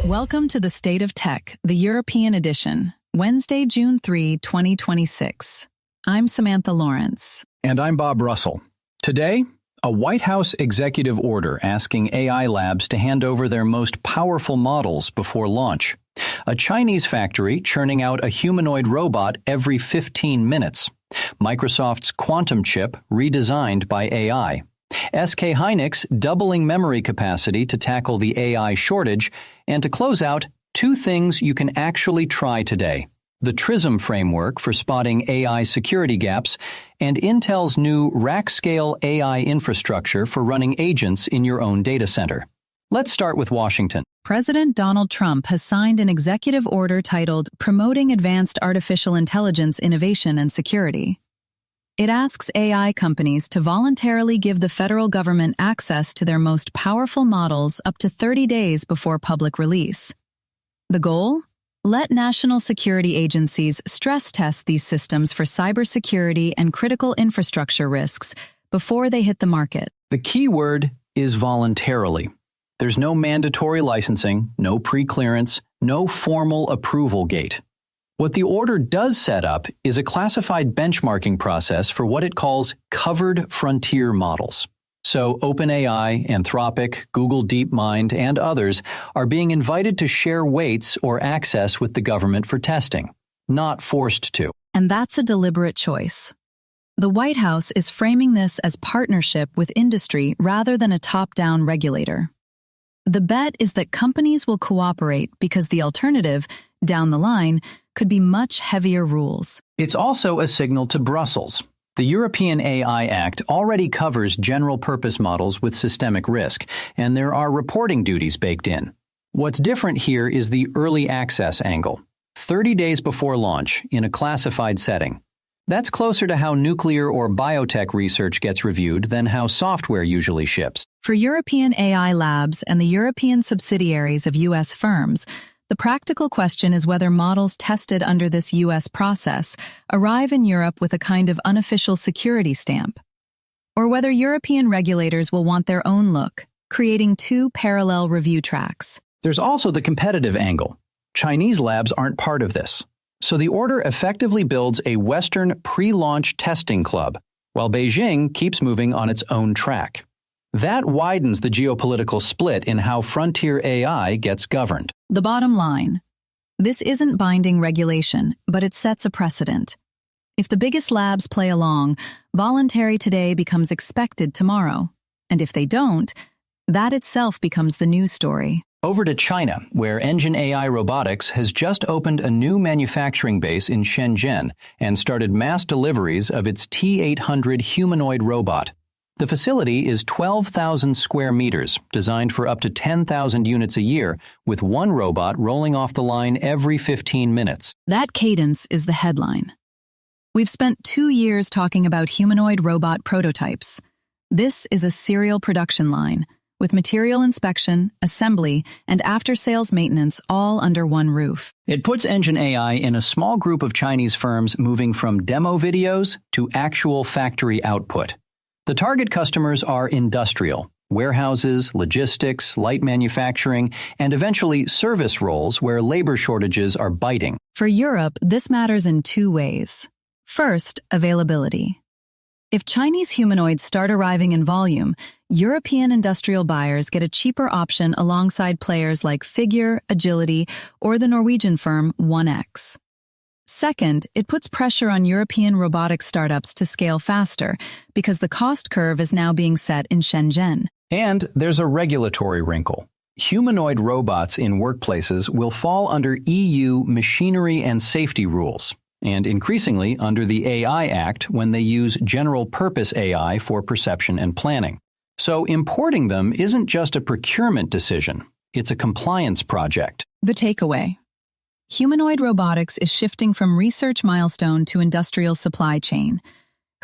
Welcome to the State of Tech, the European edition, Wednesday, June 3, 2026. I'm Samantha Lawrence. And I'm Bob Russell. Today, a White House executive order asking AI labs to hand over their most powerful models before launch. A Chinese factory churning out a humanoid robot every 15 minutes. Microsoft's quantum chip redesigned by AI. SK Hynix doubling memory capacity to tackle the AI shortage, and to close out, two things you can actually try today: the TRiSM framework for spotting AI security gaps, and Intel's new rack-scale AI infrastructure for running agents in your own data center. Let's start with Washington. President Donald Trump has signed an executive order titled Promoting Advanced Artificial Intelligence Innovation and Security. It asks AI companies to voluntarily give the federal government access to their most powerful models up to 30 days before public release. The goal? Let national security agencies stress test these systems for cybersecurity and critical infrastructure risks before they hit the market. The key word is voluntarily. There's no mandatory licensing, no pre-clearance, no formal approval gate. What the order does set up is a classified benchmarking process for what it calls covered frontier models. So OpenAI, Anthropic, Google DeepMind, and others are being invited to share weights or access with the government for testing, not forced to. And that's a deliberate choice. The White House is framing this as partnership with industry rather than a top-down regulator. The bet is that companies will cooperate because the alternative, down the line, could be much heavier rules. It's also a signal to Brussels. The European AI Act already covers general-purpose models with systemic risk, and there are reporting duties baked in. What's different here is the early access angle, 30 days before launch in a classified setting. That's closer to how nuclear or biotech research gets reviewed than how software usually ships. For European AI labs and the European subsidiaries of U.S. firms, the practical question is whether models tested under this U.S. process arrive in Europe with a kind of unofficial security stamp, or whether European regulators will want their own look, creating two parallel review tracks. There's also the competitive angle. Chinese labs aren't part of this, so the order effectively builds a Western pre-launch testing club, while Beijing keeps moving on its own track. That widens the geopolitical split in how frontier AI gets governed. The bottom line: this isn't binding regulation, but it sets a precedent. If the biggest labs play along, voluntary today becomes expected tomorrow. And if they don't, that itself becomes the news story. Over to China, where EngineAI Robotics has just opened a new manufacturing base in Shenzhen and started mass deliveries of its T800 humanoid robot. The facility is 12,000 square meters, designed for up to 10,000 units a year, with one robot rolling off the line every 15 minutes. That cadence is the headline. We've spent 2 years talking about humanoid robot prototypes. This is a serial production line, with material inspection, assembly, and after-sales maintenance all under one roof. It puts EngineAI in a small group of Chinese firms moving from demo videos to actual factory output. The target customers are industrial, warehouses, logistics, light manufacturing, and eventually service roles where labor shortages are biting. For Europe, this matters in two ways. First, availability. If Chinese humanoids start arriving in volume, European industrial buyers get a cheaper option alongside players like Figure, Agility, or the Norwegian firm 1X. Second, it puts pressure on European robotics startups to scale faster because the cost curve is now being set in Shenzhen. And there's a regulatory wrinkle. Humanoid robots in workplaces will fall under EU machinery and safety rules, and increasingly under the AI Act when they use general-purpose AI for perception and planning. So importing them isn't just a procurement decision, it's a compliance project. The takeaway: humanoid robotics is shifting from research milestone to industrial supply chain.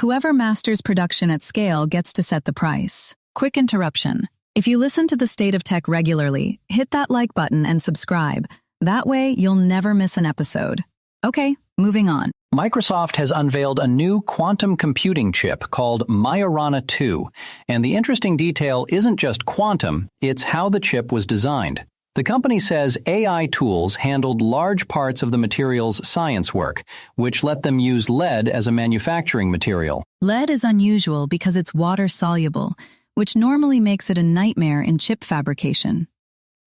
Whoever masters production at scale gets to set the price. Quick interruption. If you listen to the State of Tech regularly, hit that like button and subscribe. That way, you'll never miss an episode. Okay, moving on. Microsoft has unveiled a new quantum computing chip called Majorana 2, and the interesting detail isn't just quantum, it's how the chip was designed. The company says AI tools handled large parts of the material's science work, which let them use lead as a manufacturing material. Lead is unusual because it's water-soluble, which normally makes it a nightmare in chip fabrication.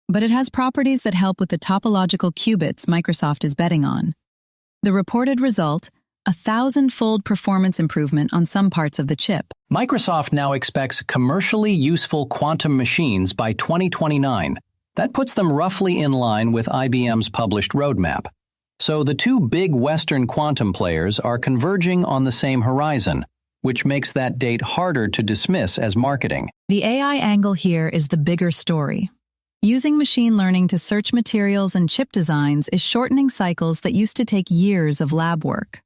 But it has properties that help with the topological qubits Microsoft is betting on. The reported result, a 1,000-fold performance improvement on some parts of the chip. Microsoft now expects commercially useful quantum machines by 2029. That puts them roughly in line with IBM's published roadmap. So the two big Western quantum players are converging on the same horizon, which makes that date harder to dismiss as marketing. The AI angle here is the bigger story. Using machine learning to search materials and chip designs is shortening cycles that used to take years of lab work.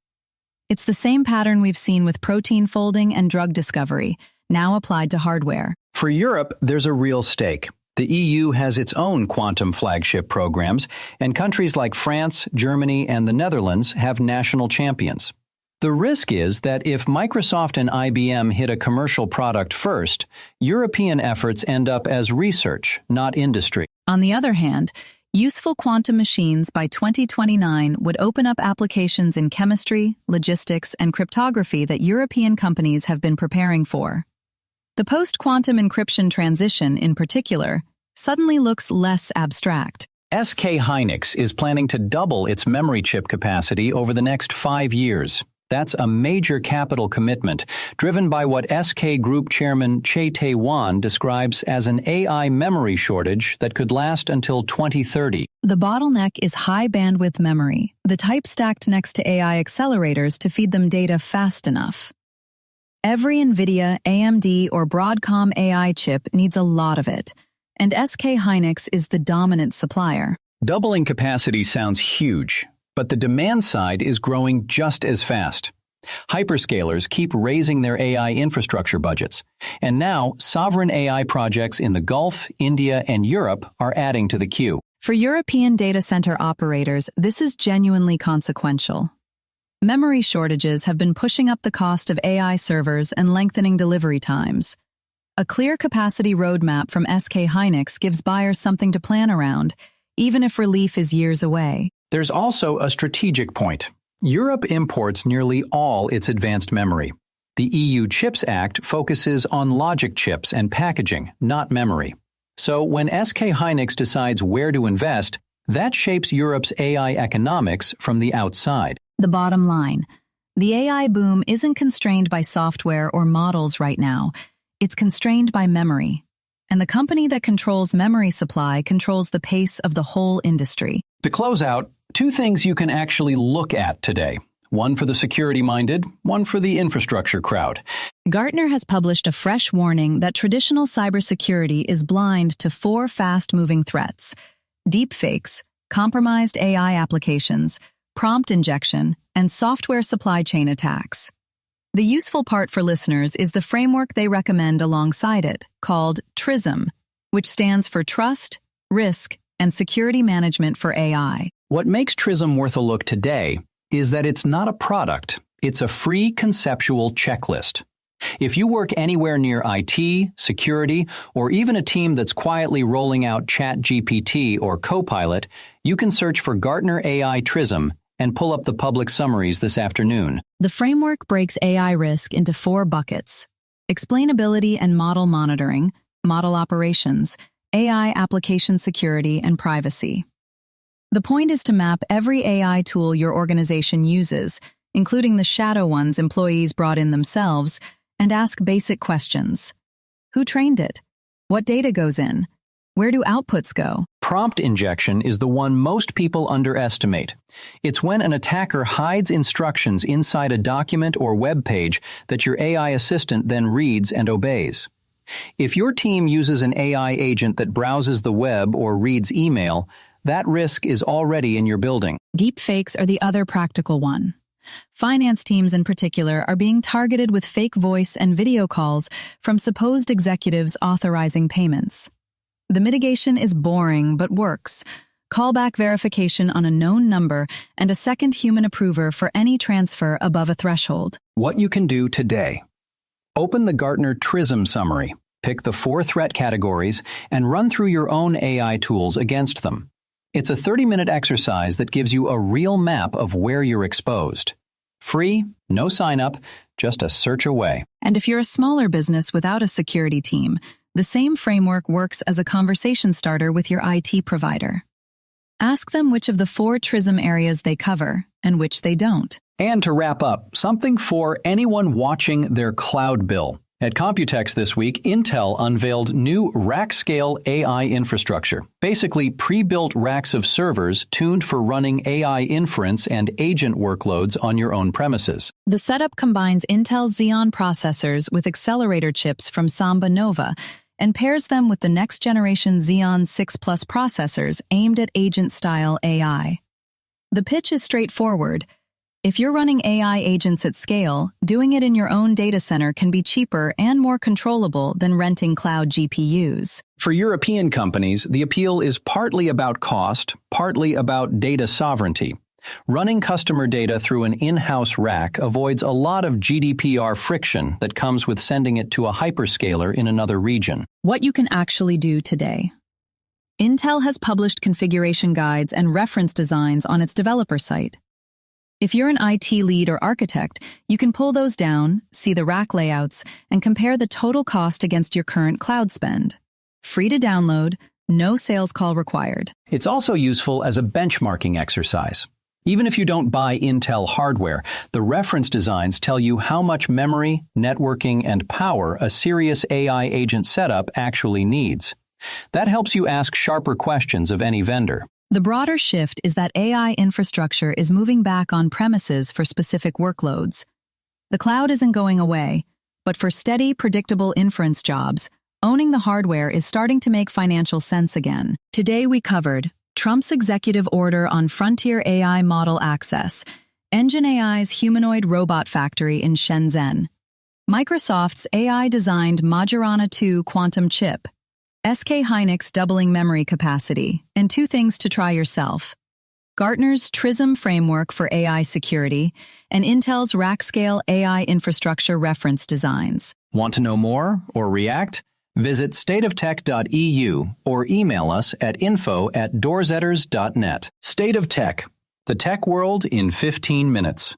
It's the same pattern we've seen with protein folding and drug discovery, now applied to hardware. For Europe, there's a real stake. The EU has its own quantum flagship programs, and countries like France, Germany, and the Netherlands have national champions. The risk is that if Microsoft and IBM hit a commercial product first, European efforts end up as research, not industry. On the other hand, useful quantum machines by 2029 would open up applications in chemistry, logistics, and cryptography that European companies have been preparing for. The post-quantum encryption transition, in particular, suddenly looks less abstract. SK Hynix is planning to double its memory chip capacity over the next 5 years. That's a major capital commitment, driven by what SK Group Chairman Che Tae-wan describes as an AI memory shortage that could last until 2030. The bottleneck is high-bandwidth memory, the type stacked next to AI accelerators to feed them data fast enough. Every NVIDIA, AMD, or Broadcom AI chip needs a lot of it, and SK Hynix is the dominant supplier. Doubling capacity sounds huge, but the demand side is growing just as fast. Hyperscalers keep raising their AI infrastructure budgets, and now sovereign AI projects in the Gulf, India, and Europe are adding to the queue. For European data center operators, this is genuinely consequential. Memory shortages have been pushing up the cost of AI servers and lengthening delivery times. A clear capacity roadmap from SK Hynix gives buyers something to plan around, even if relief is years away. There's also a strategic point. Europe imports nearly all its advanced memory. The EU Chips Act focuses on logic chips and packaging, not memory. So when SK Hynix decides where to invest, that shapes Europe's AI economics from the outside. The bottom line, the AI boom isn't constrained by software or models right now. It's constrained by memory. And the company that controls memory supply controls the pace of the whole industry. To close out, 2 things you can actually look at today. One for the security-minded, one for the infrastructure crowd. Gartner has published a fresh warning that traditional cybersecurity is blind to 4 fast-moving threats: deepfakes, compromised AI applications, prompt injection, and software supply chain attacks. The useful part for listeners is the framework they recommend alongside it, called TRiSM, which stands for Trust, Risk, and Security Management for AI. What makes TRiSM worth a look today is that it's not a product, it's a free conceptual checklist. If you work anywhere near IT, security, or even a team that's quietly rolling out ChatGPT or Copilot, you can search for Gartner AI TRiSM and pull up the public summaries this afternoon. The framework breaks AI risk into 4 buckets: explainability and model monitoring, model operations, AI application security, and privacy. The point is to map every AI tool your organization uses, including the shadow ones employees brought in themselves, and ask basic questions. Who trained it? What data goes in? Where do outputs go? Prompt injection is the one most people underestimate. It's when an attacker hides instructions inside a document or web page that your AI assistant then reads and obeys. If your team uses an AI agent that browses the web or reads email, that risk is already in your building. Deepfakes are the other practical one. Finance teams in particular are being targeted with fake voice and video calls from supposed executives authorizing payments. The mitigation is boring but works. callback verification on a known number, and a second human approver for any transfer above a threshold. What you can do today. Open the Gartner TRiSM summary, pick the 4 threat categories, and run through your own AI tools against them. It's a 30-minute exercise that gives you a real map of where you're exposed. Free, no sign-up, just a search away. And if you're a smaller business without a security team, the same framework works as a conversation starter with your IT provider. Ask them which of the 4 TRiSM areas they cover and which they don't. And to wrap up, something for anyone watching their cloud bill. At Computex this week, Intel unveiled new rack-scale AI infrastructure, basically pre-built racks of servers tuned for running AI inference and agent workloads on your own premises. The setup combines Intel Xeon processors with accelerator chips from Samba Nova and pairs them with the next-generation Xeon 6 Plus processors aimed at agent-style AI. The pitch is straightforward. If you're running AI agents at scale, doing it in your own data center can be cheaper and more controllable than renting cloud GPUs. For European companies, the appeal is partly about cost, partly about data sovereignty. Running customer data through an in-house rack avoids a lot of GDPR friction that comes with sending it to a hyperscaler in another region. What you can actually do today. Intel has published configuration guides and reference designs on its developer site. If you're an IT lead or architect, you can pull those down, see the rack layouts, and compare the total cost against your current cloud spend. Free to download, no sales call required. It's also useful as a benchmarking exercise. Even if you don't buy Intel hardware, the reference designs tell you how much memory, networking, and power a serious AI agent setup actually needs. That helps you ask sharper questions of any vendor. The broader shift is that AI infrastructure is moving back on premises for specific workloads. The cloud isn't going away, but for steady, predictable inference jobs, owning the hardware is starting to make financial sense again. Today we covered Trump's executive order on frontier AI model access, EngineAI's humanoid robot factory in Shenzhen, Microsoft's AI-designed Majorana 2 quantum chip, SK Hynix doubling memory capacity, and 2 things to try yourself. Gartner's TRiSM framework for AI security, and Intel's rack-scale AI infrastructure reference designs. Want to know more or react? Visit stateoftech.eu or email us at info@doorzetters.net. State of Tech, the tech world in 15 minutes.